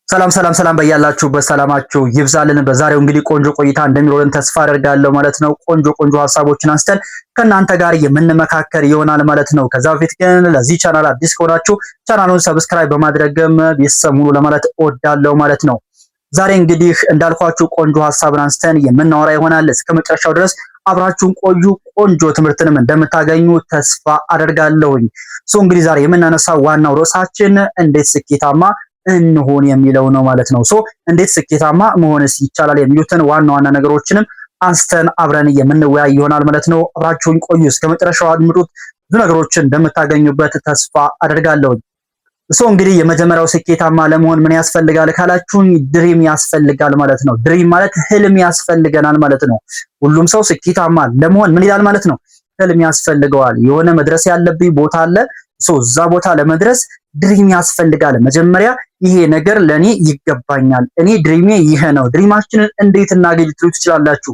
ሰላም በያላችሁበት ሰላማችሁ ይብዛልን። በዛሬው እንግዲህ ቆንጆ ቆይታ እንደሚኖረን ተስፋ አደርጋለሁ ማለት ነው። ቆንጆ ሀሳቦችን አንስተን ከእናንተ ጋር የምንመካከር ይሆናል ማለት ነው። ከዛ በፊት ግን ለዚህ ቻናል አዲስ ከሆናችሁ ቻናሉን ሰብስክራይብ በማድረግም ቤተሰብ ሙሉ ለማለት እወዳለሁ ማለት ነው። ዛሬ እንግዲህ እንዳልኳችሁ ቆንጆ ሀሳብን አንስተን የምናወራ ይሆናል። እስከ መጨረሻው ድረስ አብራችሁን ቆዩ። ቆንጆ ትምህርትንም እንደምታገኙ ተስፋ አደርጋለሁኝ። እንግዲህ ዛሬ የምናነሳው ዋናው ርዕሳችን እንዴት ስኬታማ እንሆን የሚለው ነው ማለት ነው። እንዴት ስኬታማ መሆንስ ይቻላል የሚሉትን ዋና ነገሮችንም አንስተን አብረን የምንወያይ ይሆናል ማለት ነው። አብራችሁን ቆዩ። እስከ መጨረሻው አድምጡት። ብዙ ነገሮችን እንደምታገኙበት ተስፋ አደርጋለሁ። እንግዲህ የመጀመሪያው ስኬታማ ለመሆን ምን ያስፈልጋል ካላችሁኝ ድሪም ያስፈልጋል ማለት ነው። ድሪም ማለት ህልም ያስፈልገናል ማለት ነው። ሁሉም ሰው ስኬታማ ለመሆን ምን ይላል ማለት ነው? ህልም ያስፈልገዋል። የሆነ መድረስ ያለብኝ ቦታ አለ። እዛ ቦታ ለመድረስ ድሪም ያስፈልጋል። መጀመሪያ ይሄ ነገር ለኔ ይገባኛል፣ እኔ ድሪሜ ይሄ ነው። ድሪማችንን እንዴት እናገኝ ትችላላችሁ?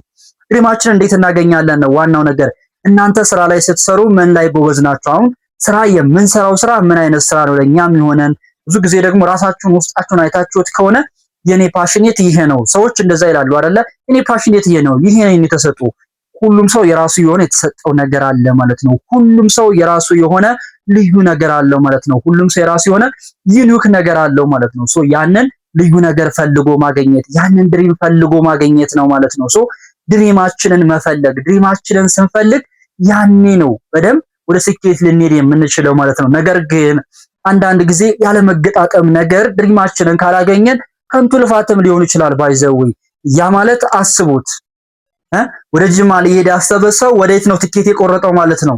ድሪማችንን እንዴት እናገኛለን ነው ዋናው ነገር። እናንተ ስራ ላይ ስትሰሩ ምን ላይ ጎበዝ ናችሁ? አሁን ስራ የምንሰራው ስራ ምን አይነት ስራ ነው ለኛ የሚሆነን? ብዙ ጊዜ ደግሞ ራሳችሁን ውስጣችሁን አይታችሁት ከሆነ የኔ ፓሽኔት ይሄ ነው። ሰዎች እንደዛ ይላሉ አይደለ? የኔ ፓሽኔት ይሄ ነው፣ ይሄ ነው የተሰጡ። ሁሉም ሰው የራሱ የሆነ የተሰጠው ነገር አለ ማለት ነው። ሁሉም ሰው የራሱ የሆነ ልዩ ነገር አለው ማለት ነው። ሁሉም ሰው የራሱ የሆነ ዩኒክ ነገር አለው ማለት ነው። ያንን ልዩ ነገር ፈልጎ ማግኘት፣ ያንን ድሪም ፈልጎ ማግኘት ነው ማለት ነው። ድሪማችንን መፈለግ፣ ድሪማችንን ስንፈልግ ያኔ ነው በደንብ ወደ ስኬት ልንሄድ የምንችለው ማለት ነው። ነገር ግን አንዳንድ ጊዜ ያለ መገጣጠም ነገር ድሪማችንን ካላገኘን ከንቱ ልፋትም ሊሆን ይችላል። ባይዘው ያ ማለት አስቡት፣ ወደ ጅማ ሊሄድ ያሰበ ሰው ወዴት ነው ትኬት የቆረጠው ማለት ነው?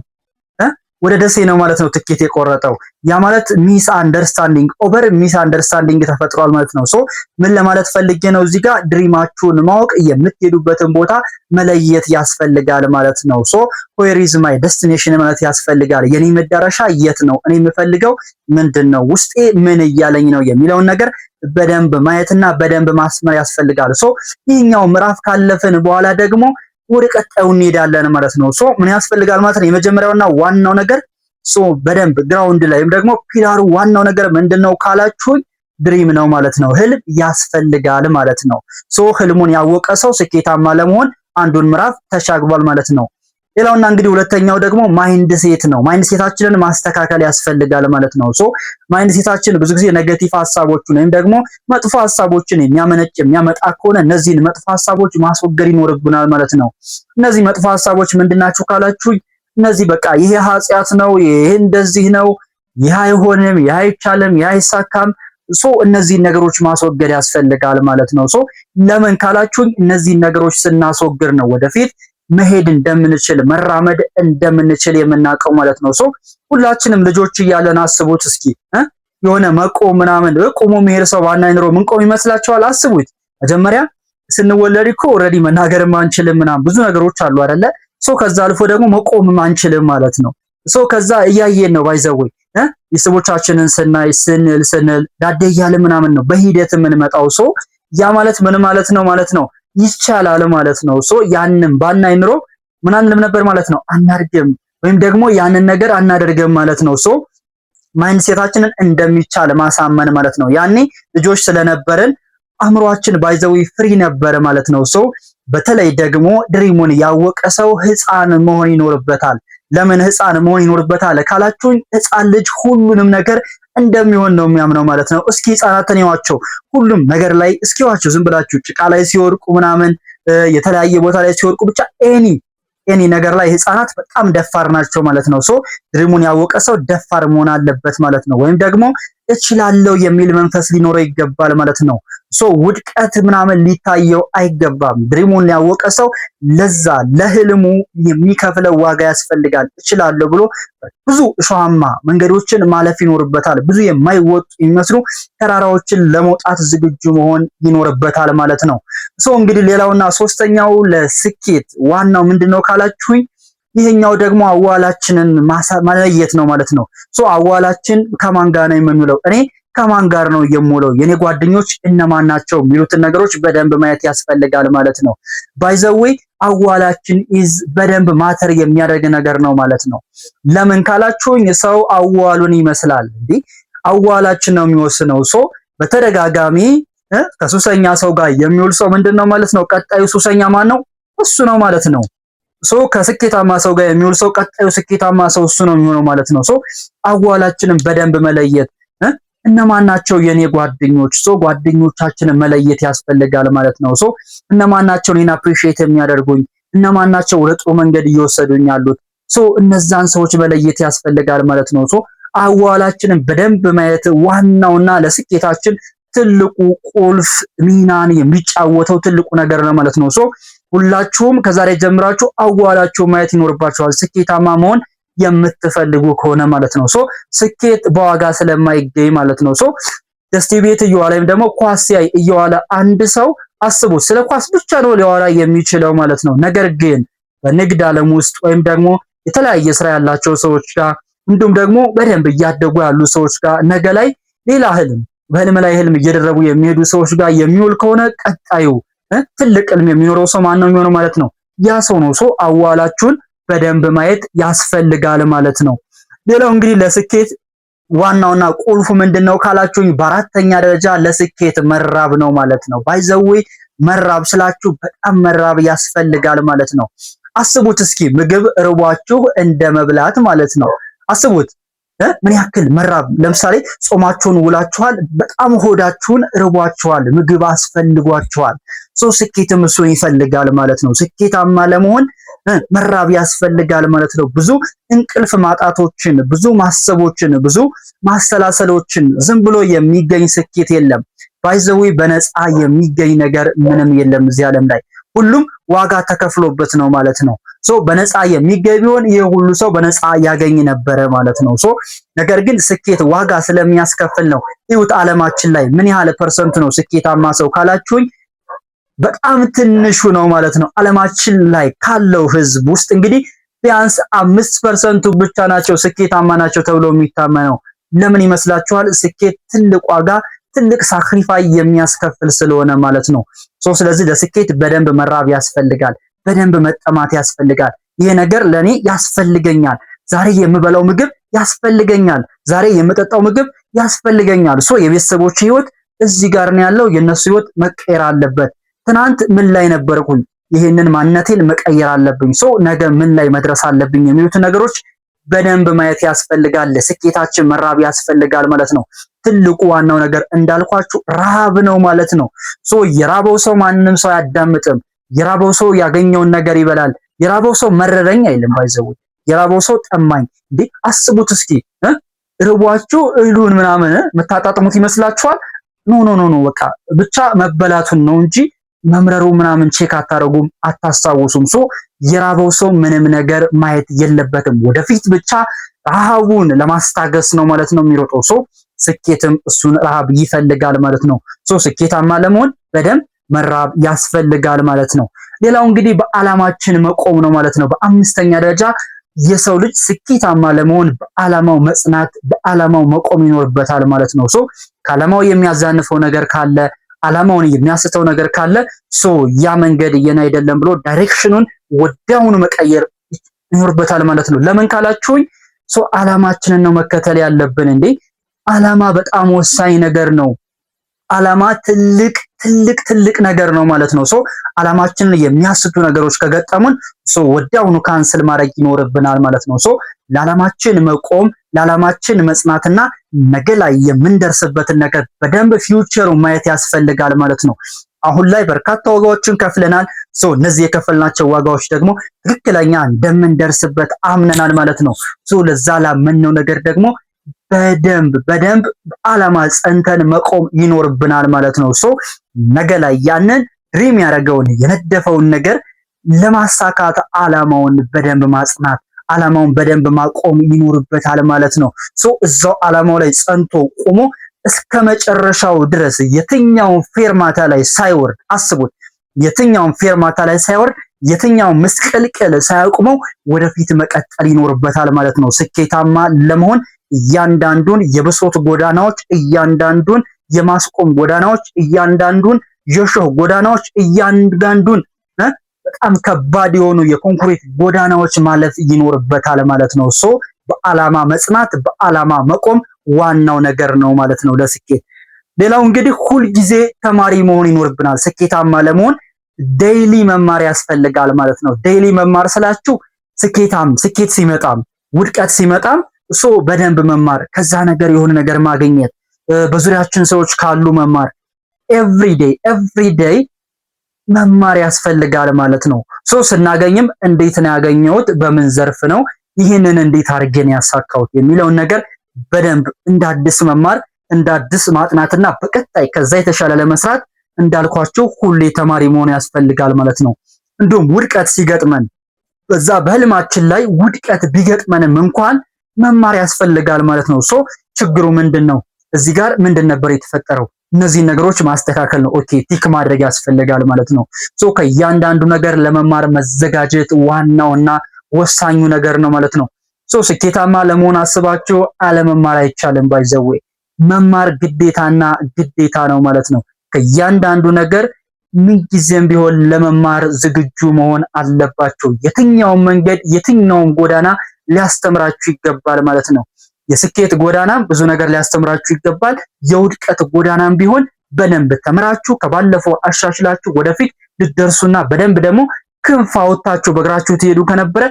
ወደ ደሴ ነው ማለት ነው ትኬት የቆረጠው። ያ ማለት ሚስ አንደርስታንዲንግ ኦቨር ሚስ አንደርስታንዲንግ ተፈጥሯል ማለት ነው። ምን ለማለት ፈልጌ ነው እዚህ ጋር ድሪማችሁን ማወቅ፣ የምትሄዱበትን ቦታ መለየት ያስፈልጋል ማለት ነው። ዌር ኢዝ ማይ ዴስቲኔሽን ማለት ያስፈልጋል። የኔ መዳረሻ የት ነው? እኔ የምፈልገው ምንድነው? ውስጤ ምን እያለኝ ነው የሚለውን ነገር በደንብ ማየትና በደንብ ማስመር ያስፈልጋል። ይህኛው ምዕራፍ ካለፍን በኋላ ደግሞ ወደ ቀጣዩ እንሄዳለን ማለት ነው። ምን ያስፈልጋል ማለት ነው? የመጀመሪያውና ዋናው ነገር በደንብ ግራውንድ ላይ ወይም ደግሞ ፒላሩ ዋናው ነገር ምንድነው ካላችሁኝ ድሪም ነው ማለት ነው። ህልም ያስፈልጋል ማለት ነው። ህልሙን ያወቀ ሰው ስኬታማ ለመሆን አንዱን ምዕራፍ ተሻግሯል ማለት ነው። ሌላውና እንግዲህ ሁለተኛው ደግሞ ማይንድ ሴት ነው። ማይንድ ሴታችንን ማስተካከል ያስፈልጋል ማለት ነው። ማይንድ ሴታችን ብዙ ጊዜ ኔጌቲቭ ሐሳቦችን ወይም ደግሞ መጥፎ ሐሳቦችን የሚያመጣ ከሆነ እነዚህን መጥፎ ሐሳቦች ማስወገድ ይኖርብናል ማለት ነው። እነዚህ መጥፎ ሐሳቦች ምንድናቸው ካላችሁ እነዚህ በቃ ይሄ ኃጢአት ነው፣ ይሄ እንደዚህ ነው፣ ይሄ አይሆንም፣ ይሄ አይቻልም፣ ይሄ አይሳካም፣ እነዚህን ነገሮች ማስወገድ ያስፈልጋል ማለት ነው። ለምን ካላችሁ እነዚህን ነገሮች ስናስወግድ ነው ወደፊት መሄድ እንደምንችል መራመድ እንደምንችል የምናውቀው ማለት ነው። ሁላችንም ልጆች እያለን አስቡት እስኪ የሆነ መቆም ምናምን ቆሞ መሄድ ሰው ባናይኖር ምን ቆም ይመስላችኋል? አስቡት። መጀመሪያ ስንወለድ እኮ ኦልሬዲ መናገርም አንችልም ምናምን ብዙ ነገሮች አሉ አይደለ? ከዛ አልፎ ደግሞ መቆምም አንችልም ማለት ነው። ከዛ እያየን ነው ባይዘወይ የሰቦቻችንን ስናይ ስንል ዳዴ እያለ ምናምን ነው በሂደት የምንመጣው። ያ ማለት ምን ማለት ነው ማለት ነው? ይቻላል ማለት ነው። ያንን ባናይ ኑሮ ምን አንልም ነበር ማለት ነው? አናድርግም ወይም ደግሞ ያንን ነገር አናደርግም ማለት ነው። ማይንድ ሴታችንን እንደሚቻል ማሳመን ማለት ነው። ያኔ ልጆች ስለነበርን አእምሯችን ባይዘዊ ፍሪ ነበር ማለት ነው። በተለይ ደግሞ ድሪሙን ያወቀ ሰው ህፃን መሆን ይኖርበታል። ለምን ህፃን መሆን ይኖርበታል ካላችሁኝ ህፃን ልጅ ሁሉንም ነገር እንደሚሆን ነው የሚያምነው ማለት ነው። እስኪ ህፃናትን ይዋቸው፣ ሁሉም ነገር ላይ እስኪዋቸው፣ ዝም ብላችሁ ጭቃ ላይ ሲወርቁ ምናምን የተለያየ ቦታ ላይ ሲወርቁ ብቻ ኤኒ ነገር ላይ ህፃናት በጣም ደፋር ናቸው ማለት ነው። ድሪሙን ያወቀ ሰው ደፋር መሆን አለበት ማለት ነው። ወይም ደግሞ እችላለሁ የሚል መንፈስ ሊኖረው ይገባል ማለት ነው። ውድቀት ምናምን ሊታየው አይገባም። ድሪሙን ያወቀ ሰው ለዛ ለህልሙ የሚከፍለው ዋጋ ያስፈልጋል። እችላለሁ ብሎ ብዙ እሾሃማ መንገዶችን ማለፍ ይኖርበታል። ብዙ የማይወጡ የሚመስሉ ተራራዎችን ለመውጣት ዝግጁ መሆን ይኖርበታል ማለት ነው። እንግዲህ ሌላውና ሶስተኛው ለስኬት ዋናው ምንድነው ካላችሁኝ ይሄኛው ደግሞ አዋላችንን ማለየት ነው ማለት ነው። አዋላችን ከማን ጋር ነው የምንውለው? እኔ ከማን ጋር ነው የምውለው? የኔ ጓደኞች እነማን ናቸው? የሚሉትን ነገሮች በደንብ ማየት ያስፈልጋል ማለት ነው። ባይዘዌ አዋላችን በደንብ ማተር የሚያደርግ ነገር ነው ማለት ነው። ለምን ካላችሁኝ ሰው አዋሉን ይመስላል እንዴ? አዋላችን ነው የሚወስነው። በተደጋጋሚ ከሱሰኛ ሰው ጋር የሚውል ሰው ምንድነው ማለት ነው? ቀጣዩ ሱሰኛ ማን ነው? እሱ ነው ማለት ነው። ከስኬታማ ሰው ጋር የሚውል ሰው ቀጣዩ ስኬታማ ሰው እሱ ነው የሚሆነው ማለት ነው። አዋላችንን በደንብ መለየት እነማን ናቸው የኔ ጓደኞች? ጓደኞቻችንን መለየት ያስፈልጋል ማለት ነው። እነማን ናቸው እኔን አፕሪሺየት የሚያደርጉኝ? እነማን ናቸው ወደ ጥሩ መንገድ እየወሰዱኝ ያሉት? እነዛን ሰዎች መለየት ያስፈልጋል ማለት ነው። አዋላችንን በደንብ ማየት ዋናውና ለስኬታችን ትልቁ ቁልፍ ሚናን የሚጫወተው ትልቁ ነገር ነው ማለት ነው። ሁላችሁም ከዛሬ ጀምራችሁ አዋላችሁ ማየት ይኖርባችኋል ስኬታማ መሆን የምትፈልጉ ከሆነ ማለት ነው። ስኬት በዋጋ ስለማይገኝ ማለት ነው። ደስቲ ቤት እየዋለ ወይም ደግሞ ኳስ ሲያይ እየዋለ አንድ ሰው አስቡት፣ ስለ ኳስ ብቻ ነው ሊያወራ የሚችለው ማለት ነው። ነገር ግን በንግድ ዓለም ውስጥ ወይም ደግሞ የተለያየ ስራ ያላቸው ሰዎች ጋር እንዲሁም ደግሞ በደንብ እያደጉ ያሉ ሰዎች ጋር ነገ ላይ ሌላ በህልም ላይ ህልም እየደረቡ የሚሄዱ ሰዎች ጋር የሚውል ከሆነ ቀጣዩ ትልቅ ህልም የሚኖረው ሰው ማን ነው የሚሆነው ማለት ነው? ያ ሰው ነው። አዋላችሁን በደንብ ማየት ያስፈልጋል ማለት ነው። ሌላው እንግዲህ ለስኬት ዋናውና ቁልፉ ምንድነው ካላችሁኝ፣ በአራተኛ ደረጃ ለስኬት መራብ ነው ማለት ነው። ባይዘዌ መራብ ስላችሁ በጣም መራብ ያስፈልጋል ማለት ነው። አስቡት እስኪ ምግብ ርቧችሁ እንደ መብላት ማለት ነው። አስቡት ምን ያክል መራብ። ለምሳሌ ጾማችሁን ውላችኋል፣ በጣም ሆዳችሁን ርቧችኋል፣ ምግብ አስፈልጓችኋል። ስኬትም እሱን ይፈልጋል ማለት ነው። ስኬታማ ለመሆን መራብ ያስፈልጋል ማለት ነው። ብዙ እንቅልፍ ማጣቶችን፣ ብዙ ማሰቦችን፣ ብዙ ማሰላሰሎችን ዝም ብሎ የሚገኝ ስኬት የለም። ባይዘዊ በነፃ የሚገኝ ነገር ምንም የለም እዚህ ዓለም ላይ። ሁሉም ዋጋ ተከፍሎበት ነው ማለት ነው። በነፃ የሚገኝ ቢሆን ይሄ ሁሉ ሰው በነፃ ያገኝ ነበረ ማለት ነው። ነገር ግን ስኬት ዋጋ ስለሚያስከፍል ነው። ይሁት ዓለማችን ላይ ምን ያህል ፐርሰንት ነው ስኬታማ ሰው ካላችሁኝ በጣም ትንሹ ነው ማለት ነው። ዓለማችን ላይ ካለው ህዝብ ውስጥ እንግዲህ ቢያንስ 5% ብቻ ናቸው ስኬታማ ናቸው ተብሎ የሚታመነው። ለምን ይመስላችኋል? ስኬት ትልቅ ዋጋ ትልቅ ሳክሪፋይ የሚያስከፍል ስለሆነ ማለት ነው። ስለዚህ ለስኬት በደንብ መራብ ያስፈልጋል፣ በደንብ መጠማት ያስፈልጋል። ይሄ ነገር ለኔ ያስፈልገኛል፣ ዛሬ የምበላው ምግብ ያስፈልገኛል፣ ዛሬ የምጠጣው ምግብ ያስፈልገኛል። የቤተሰቦች ህይወት እዚህ ጋር ነው ያለው፣ የነሱ ህይወት መቀየር አለበት። ትናንት ምን ላይ ነበርኩኝ? ይሄንን ማንነቴን መቀየር አለብኝ። ነገ ምን ላይ መድረስ አለብኝ የሚሉት ነገሮች በደንብ ማየት ያስፈልጋል። ስኬታችን መራብ ያስፈልጋል ማለት ነው። ትልቁ ዋናው ነገር እንዳልኳችሁ ረሃብ ነው ማለት ነው። የራበው ሰው ማንንም ሰው አያዳምጥም። የራበው ሰው ያገኘውን ነገር ይበላል። የራበው ሰው መረረኝ አይልም። ባይዘው የራበው ሰው ጠማኝ። አስቡት እስኪ ርቧችሁ እህሉን ምናምን የምታጣጥሙት ይመስላችኋል? ኖ በቃ ብቻ መበላቱን ነው እንጂ መምረሩ ምናምን ቼክ አታረጉም፣ አታስታውሱም። የራበው ሰው ምንም ነገር ማየት የለበትም። ወደፊት ብቻ ረሃቡን ለማስታገስ ነው ማለት ነው የሚሮጠው። ስኬትም እሱን ረሃብ ይፈልጋል ማለት ነው። ስኬታማ ለመሆን በደንብ መራብ ያስፈልጋል ማለት ነው። ሌላው እንግዲህ በዓላማችን መቆም ነው ማለት ነው። በአምስተኛ ደረጃ የሰው ልጅ ስኬታማ ለመሆን በዓላማው መጽናት፣ በዓላማው መቆም ይኖርበታል ማለት ነው። ከዓላማው የሚያዛንፈው ነገር ካለ፣ ዓላማውን የሚያስተው ነገር ካለ ያ መንገድ የኔ አይደለም ብሎ ዳይሬክሽኑን ወዲያውኑ መቀየር ይኖርበታል ማለት ነው። ለምን ካላችሁኝ ዓላማችንን ነው መከተል ያለብን እንዴ። ዓላማ በጣም ወሳኝ ነገር ነው። ዓላማ ትልቅ ነገር ነው ማለት ነው። ዓላማችንን የሚያስቱ ነገሮች ከገጠሙን ወዲያውኑ ካንስል ማድረግ ይኖርብናል ማለት ነው። ለዓላማችን መቆም፣ ለዓላማችን መጽናትና ነገ ላይ የምንደርስበትን ነገር በደንብ ፊውቸሩ ማየት ያስፈልጋል ማለት ነው። አሁን ላይ በርካታ ዋጋዎችን ከፍለናል። እነዚህ የከፈልናቸው ዋጋዎች ደግሞ ትክክለኛ እንደምንደርስበት አምነናል ማለት ነው። ለዛ ላመንነው ነገር ደግሞ በደንብ ዓላማ ጸንተን መቆም ይኖርብናል ማለት ነው። ነገ ላይ ያንን ድሪም ያደረገውን የነደፈውን ነገር ለማሳካት ዓላማውን በደንብ ማጽናት፣ ዓላማውን በደንብ ማቆም ይኖርበታል ማለት ነው። እዛው ዓላማው ላይ ጸንቶ ቆሞ እስከ መጨረሻው ድረስ የትኛውን ፌርማታ ላይ ሳይወርድ፣ አስቡት፣ የትኛውን ፌርማታ ላይ ሳይወርድ፣ የትኛውን ምስቅልቅል ሳያቆመው ወደፊት መቀጠል ይኖርበታል ማለት ነው። ስኬታማ ለመሆን እያንዳንዱን የብሶት ጎዳናዎች፣ እያንዳንዱን የማስቆም ጎዳናዎች፣ እያንዳንዱን የሾህ ጎዳናዎች፣ እያንዳንዱን በጣም ከባድ የሆኑ የኮንክሪት ጎዳናዎች ማለፍ ይኖርበታል ማለት ነው። በዓላማ መጽናት፣ በዓላማ መቆም ዋናው ነገር ነው ማለት ነው ለስኬት። ሌላው እንግዲህ ሁል ጊዜ ተማሪ መሆን ይኖርብናል። ስኬታማ ለመሆን ዴይሊ መማር ያስፈልጋል ማለት ነው። ዴይሊ መማር ስላችሁ ስኬት ሲመጣም ውድቀት ሲመጣም በደንብ መማር፣ ከዛ ነገር የሆነ ነገር ማግኘት፣ በዙሪያችን ሰዎች ካሉ መማር፣ ኤቭሪዴይ መማር ያስፈልጋል ማለት ነው። ስናገኝም እንዴት ነው ያገኘሁት፣ በምን ዘርፍ ነው፣ ይህንን እንዴት አድርገን ያሳካሁት የሚለውን ነገር በደንብ እንዳዲስ መማር እንዳዲስ ማጥናትና በቀጣይ ከዛ የተሻለ ለመስራት እንዳልኳችሁ ሁሌ ተማሪ መሆን ያስፈልጋል ማለት ነው። እንዲሁም ውድቀት ሲገጥመን በዛ በህልማችን ላይ ውድቀት ቢገጥመንም እንኳን መማር ያስፈልጋል ማለት ነው። ችግሩ ምንድነው? እዚህ ጋር ምንድን ነበር የተፈጠረው? እነዚህን ነገሮች ማስተካከል ነው። ኦኬ ቲክ ማድረግ ያስፈልጋል ማለት ነው። ከእያንዳንዱ ነገር ለመማር መዘጋጀት ዋናውና ወሳኙ ነገር ነው ማለት ነው። ስኬታማ ለመሆን አስባችሁ አለመማር አይቻልም። ባይዘዌ መማር ግዴታና ግዴታ ነው ማለት ነው። ከእያንዳንዱ ነገር ምንጊዜም ቢሆን ለመማር ዝግጁ መሆን አለባችሁ። የትኛውም መንገድ የትኛውም ጎዳና ሊያስተምራችሁ ይገባል ማለት ነው። የስኬት ጎዳና ብዙ ነገር ሊያስተምራችሁ ይገባል። የውድቀት ጎዳናም ቢሆን በደንብ ተምራችሁ ከባለፈው አሻሽላችሁ ወደፊት ልትደርሱና በደንብ ደግሞ ክንፍ አውጥታችሁ በእግራችሁ ትሄዱ ከነበረ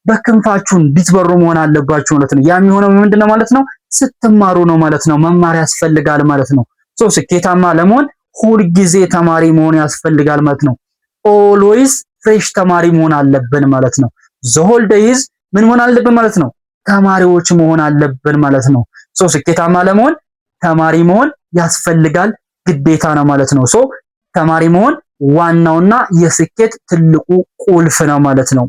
በክንፋችሁ እንድትበሩ መሆን አለባችሁ ማለት ነው። ያ የሚሆነው ምንድነው ማለት ነው? ስትማሩ ነው ማለት ነው። መማር ያስፈልጋል ማለት ነው። ስኬታማ ለመሆን ሁል ጊዜ ተማሪ መሆን ያስፈልጋል ማለት ነው። ኦልዌይስ ፍሬሽ ተማሪ መሆን አለብን ማለት ነው። ዘሆል ዴይዝ ምን መሆን አለብን ማለት ነው? ተማሪዎች መሆን አለብን ማለት ነው። ስኬታማ ለመሆን ተማሪ መሆን ያስፈልጋል፣ ግዴታ ነው ማለት ነው። ተማሪ መሆን ዋናውና የስኬት ትልቁ ቁልፍ ነው ማለት ነው።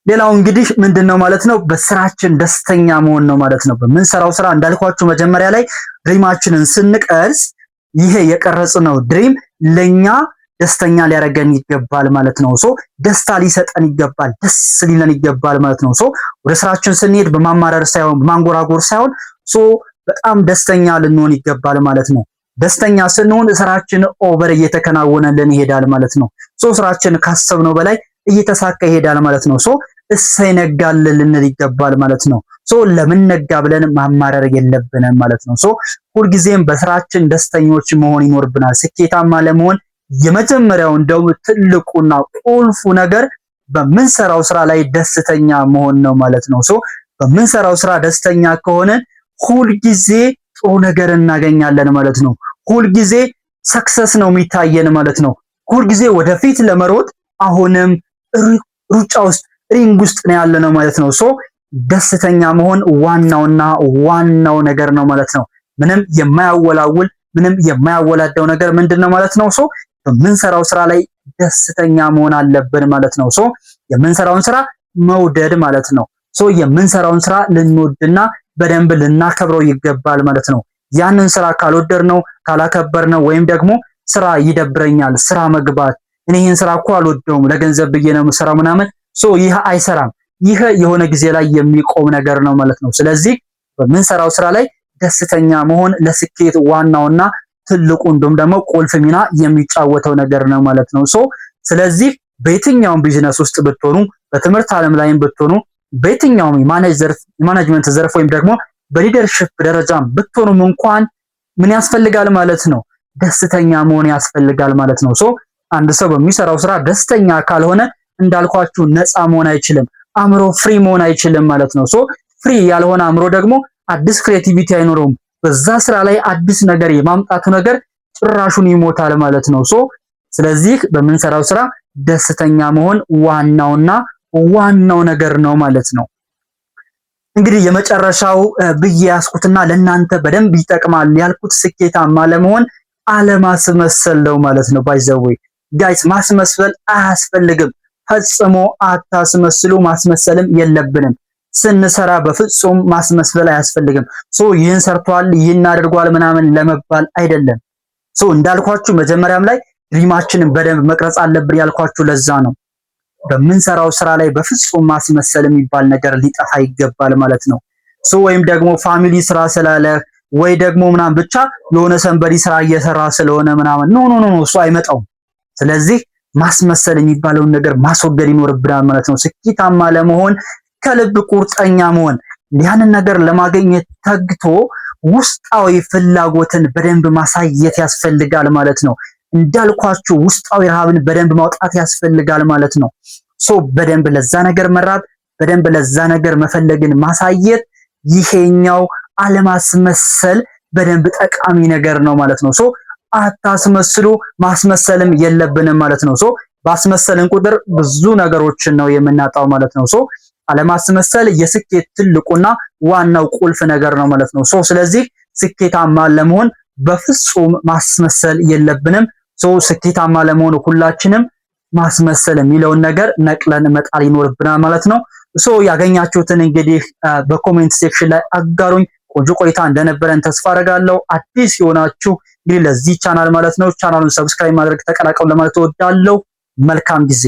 ሌላው እንግዲህ ምንድነው ማለት ነው? በስራችን ደስተኛ መሆን ነው ማለት ነው። በምንሰራው ስራ እንዳልኳችሁ መጀመሪያ ላይ ድሪማችንን ስንቀርጽ ይሄ የቀረጽነው ድሪም ለኛ ደስተኛ ሊያደርገን ይገባል ማለት ነው። ደስታ ሊሰጠን ይገባል፣ ደስ ሊለን ይገባል ማለት ነው። ወደ ስራችን ስንሄድ በማማረር ሳይሆን በማንጎራጎር ሳይሆን በጣም ደስተኛ ልንሆን ይገባል ማለት ነው። ደስተኛ ስንሆን ስራችን ኦቨር እየተከናወነልን ይሄዳል ማለት ነው። ስራችን ካሰብነው በላይ እየተሳካ ይሄዳል ማለት ነው። እሰይ ነጋልን ልንል ይገባል ማለት ነው። ለምን ነጋ ብለን ማማረር የለብንም ማለት ነው። ሁልጊዜም በስራችን ደስተኞች መሆን ይኖርብናል። ስኬታማ ለመሆን የመጀመሪያው እንደው ትልቁና ቁልፉ ነገር በምንሰራው ስራ ላይ ደስተኛ መሆን ነው ማለት ነው። በምንሰራው ስራ ደስተኛ ከሆነ ሁልጊዜ ጥሩ ነገር እናገኛለን ማለት ነው። ሁልጊዜ ሰክሰስ ነው የሚታየን ማለት ነው። ሁልጊዜ ወደፊት ለመሮጥ አሁንም ሩጫ ውስጥ ሪንግ ውስጥ ነው ያለነው ማለት ነው። ደስተኛ መሆን ዋናውና ዋናው ነገር ነው ማለት ነው። ምንም የማያወላውል ምንም የማያወላደው ነገር ምንድነው ማለት ነው? በምንሰራው ስራ ላይ ደስተኛ መሆን አለብን ማለት ነው። የምንሰራውን ስራ መውደድ ማለት ነው። የምንሰራውን ስራ ልንወድና በደንብ ልናከብረው ይገባል ማለት ነው። ያንን ስራ ካልወደድነው ካላከበርነው ወይም ደግሞ ስራ ይደብረኛል ስራ መግባት እኔ ይህን ስራ እኮ አልወደውም ለገንዘብ ብዬ ነው የምሰራው ምናምን ይህ አይሰራም። ይህ የሆነ ጊዜ ላይ የሚቆም ነገር ነው ማለት ነው። ስለዚህ በምንሰራው ስራ ላይ ደስተኛ መሆን ለስኬት ዋናውና ትልቁ እንዲሁም ደግሞ ቁልፍ ሚና የሚጫወተው ነገር ነው ማለት ነው። ስለዚህ በየትኛውም ቢዝነስ ውስጥ ብትሆኑ፣ በትምህርት ዓለም ላይም ብትሆኑ፣ በየትኛውም የማኔጅመንት ዘርፍ ወይም ደግሞ በሊደርሺፕ ደረጃም ብትሆኑም እንኳን ምን ያስፈልጋል ማለት ነው? ደስተኛ መሆን ያስፈልጋል ማለት ነው። አንድ ሰው በሚሰራው ስራ ደስተኛ ካልሆነ እንዳልኳችሁ ነፃ መሆን አይችልም። አእምሮ ፍሪ መሆን አይችልም ማለት ነው። ፍሪ ያልሆነ አእምሮ ደግሞ አዲስ ክሬቲቪቲ አይኖረውም። በዛ ስራ ላይ አዲስ ነገር የማምጣቱ ነገር ጭራሹን ይሞታል ማለት ነው። ስለዚህ በምንሰራው ስራ ደስተኛ መሆን ዋናውና ዋናው ነገር ነው ማለት ነው። እንግዲህ የመጨረሻው ብዬ ያስኩትና ለእናንተ በደንብ ይጠቅማል ያልኩት ስኬታማ ለመሆን አለማስመሰል ነው ማለት ነው። ባይ ዘ ዌይ ጋይስ ማስመሰል አያስፈልግም። ፈጽሞ አታስመስሉ። ማስመሰልም የለብንም። ስንሰራ በፍጹም ማስመሰል አያስፈልግም። ይህን ሰርቷል ይህን አድርጓል ምናምን ለመባል አይደለም። እንዳልኳችሁ መጀመሪያም ላይ ድሪማችንን በደንብ መቅረጽ አለብን ያልኳችሁ ለዛ ነው። በምንሰራው ስራ ላይ በፍጹም ማስመሰል የሚባል ነገር ሊጠፋ ይገባል ማለት ነው። ወይም ደግሞ ፋሚሊ ስራ ስላለ ወይ ደግሞ ምናምን ብቻ የሆነ ሰንበዲ ስራ እየሰራ ስለሆነ ምናምን ኖ እሱ አይመጣውም። ስለዚህ ማስመሰል የሚባለውን ነገር ማስወገድ ይኖርብናል ማለት ነው። ስኬታማ ለመሆን ከልብ ቁርጠኛ መሆን፣ ያንን ነገር ለማግኘት ተግቶ ውስጣዊ ፍላጎትን በደንብ ማሳየት ያስፈልጋል ማለት ነው። እንዳልኳችሁ ውስጣዊ ረሃብን በደንብ ማውጣት ያስፈልጋል ማለት ነው። በደንብ ለዛ ነገር መራብ፣ በደንብ ለዛ ነገር መፈለግን ማሳየት፣ ይሄኛው አለማስመሰል በደንብ ጠቃሚ ነገር ነው ማለት ነው። አታስመስሉ፣ ማስመሰልም የለብንም ማለት ነው። ባስመሰልን ቁጥር ብዙ ነገሮችን ነው የምናጣው ማለት ነው። አለማስመሰል የስኬት ትልቁና ዋናው ቁልፍ ነገር ነው ማለት ነው። ስለዚህ ስኬታማ ለመሆን በፍጹም ማስመሰል የለብንም። ስኬታማ ለመሆን ሁላችንም ማስመሰል የሚለውን ነገር ነቅለን መጣል ይኖርብናል ማለት ነው። ያገኛችሁትን እንግዲህ በኮሜንት ሴክሽን ላይ አጋሩኝ። ቆንጆ ቆይታ እንደነበረን ተስፋ አደርጋለሁ። አዲስ የሆናችሁ እንግዲህ ለዚህ ቻናል ማለት ነው ቻናሉን ሰብስክራይብ ማድረግ ተቀላቀሉ ለማለት እወዳለሁ። መልካም ጊዜ